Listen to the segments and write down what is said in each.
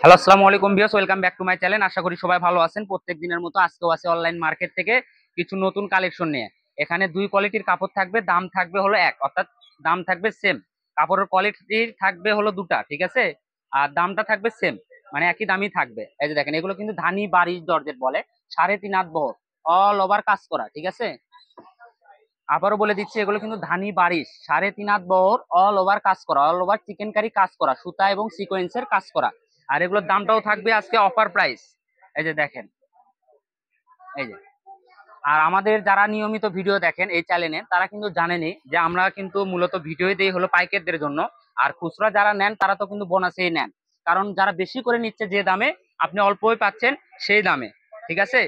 Hello, আসসালামু আলাইকুম viewers, welcome back to my channel. আশা করি সবাই ভালো আছেন। প্রত্যেক দিনের মতো আজকেও আছে অনলাইন মার্কেট থেকে কিছু নতুন কালেকশন নিয়ে। এখানে দুই কোয়ালিটির কাপড় থাকবে, দাম থাকবে হলো এক, অর্থাৎ দাম থাকবে সেম। কাপড়ের কোয়ালিটি থাকবে হলো দুটা, ঠিক আছে, আর দামটা থাকবে সেম, মানে একই দামই থাকবে। এই যে দেখেন, এগুলো কিন্তু ধানি বারিশ জর্জেট বলে, 3.5 হাত বহর, অল ওভার কাজ করা, ঠিক আছে। আবারও বলে দিচ্ছি, এগুলো কিন্তু ধানি বারিশ 3.5 হাত বহর, অল ওভার কাজ করা, অল ওভার চিকেন কারি কাজ করা, সুতা এবং সিকোয়েন্সের কাজ করা। আর এগুলোর দামটাও থাকবে আজকে অফার প্রাইস। এই যে দেখেন, এই যে। আর আমাদের যারা নিয়মিত ভিডিও দেখেন এই চ্যানেলে, তারা কিন্তু জানেনই যে আমরা কিন্তু মূলত ভিডিও দেই হলো পাইকারদের জন্য। আর খুচরা যারা নেন তারা তো কিন্তু বোনাসেই নেন, কারণ যারা বেশি করে নিচ্ছে যে দামে, আপনি অল্পই পাচ্ছেন সেই দামে, ঠিক আছে।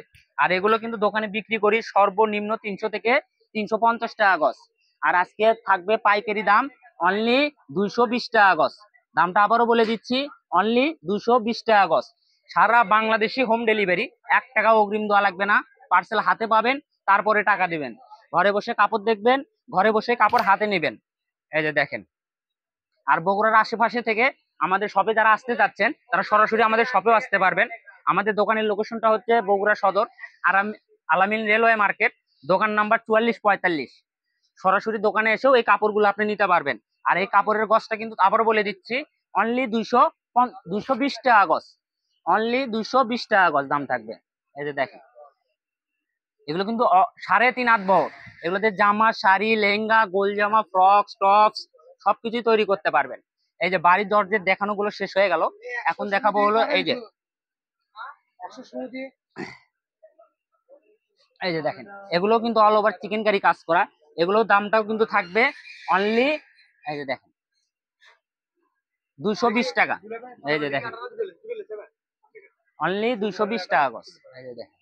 আর এগুলো কিন্তু দোকানে বিক্রি করি সর্বনিম্ন 300 থেকে 350 টাকা গজ। আর আজকে থাকবে পাইকারি দাম অনলি 220 টাকা গজ। দামটা আবারও বলে দিচ্ছি, অনলি 220 টাকা গজ। সারা বাংলাদেশি হোম ডেলিভারি, 1 টাকা অগ্রিম দেওয়া লাগবে না। পার্সেল হাতে পাবেন, তারপরে টাকা দিবেন। ঘরে বসে কাপড় দেখবেন, ঘরে বসে কাপড় হাতে নেবেন। এই যে দেখেন। আর বগুড়ার আশেপাশে থেকে আমাদের শপে যারা আসতে চাচ্ছেন, তারা সরাসরি আমাদের শপেও আসতে পারবেন। আমাদের দোকানের লোকেশনটা হচ্ছে বগুড়া সদর, আলামিন রেলওয়ে মার্কেট, দোকান নাম্বার 4445। সরাসরি দোকানে এসেও এই কাপড়গুলো আপনি নিতে পারবেন। আর এই কাপড়ের গজটা কিন্তু আবারও বলে দিচ্ছি, অনলি 220 টাকা গজ, অনলি 220 টাকা গজ দাম থাকবে। এই যে দেখেন, এগুলো কিন্তু 3.5 হাত বহর। এগুলোতে জামা, শাড়ি, লেহেঙ্গা, গোল জামা, ফ্রক, টপস সবকিছুই তৈরি করতে পারবেন। এই যে বাড়ির দরজের দেখানো গুলো শেষ হয়ে গেল, এখন দেখাবো হলো এই যে, এই যে দেখেন, এগুলো কিন্তু অল ওভার চিকেন কারি কাজ করা। এগুলোর দামটাও কিন্তু থাকবে অনলি, এই যে দেখেন, 220 টাকা। এই যে দেখেন, অনলি 220 টাকা গজ। এই যে দেখেন,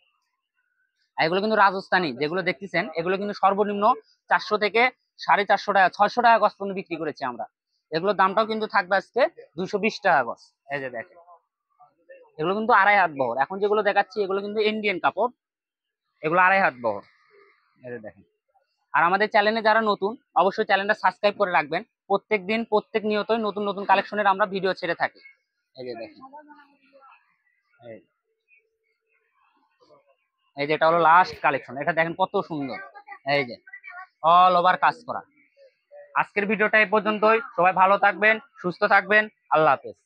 এগুলো কিন্তু রাজস্থানী যেগুলো দেখতেছেন, এগুলো কিন্তু সর্বনিম্ন 400 থেকে 450 টাকা, 600 টাকা গজ পর্যন্ত বিক্রি করেছি আমরা। এগুলোর দামটাও কিন্তু থাকবে আজকে 220 টাকা গজ। এই যে দেখেন, এগুলো কিন্তু 2.5 হাত বহর। এখন যেগুলো দেখাচ্ছি এগুলো কিন্তু ইন্ডিয়ান কাপড়, এগুলো 2.5 হাত বহর। এই যে দেখেন। আর আমাদের চ্যানেলে যারা নতুন, অবশ্যই চ্যানেলটা সাবস্ক্রাইব করে রাখবেন। প্রত্যেক দিন প্রত্যেক নিয়তই নতুন নতুন কালেকশনের আমরা ভিডিও ছেড়ে থাকি। এই যে দেখেন, এই যে এটা হলো লাস্ট কালেকশন, এটা দেখেন কত সুন্দর। এই যে অল ওভার কাজ করা। আজকের ভিডিওটা এই পর্যন্তই। সবাই ভালো থাকবেন, সুস্থ থাকবেন। আল্লাহ হাফেজ।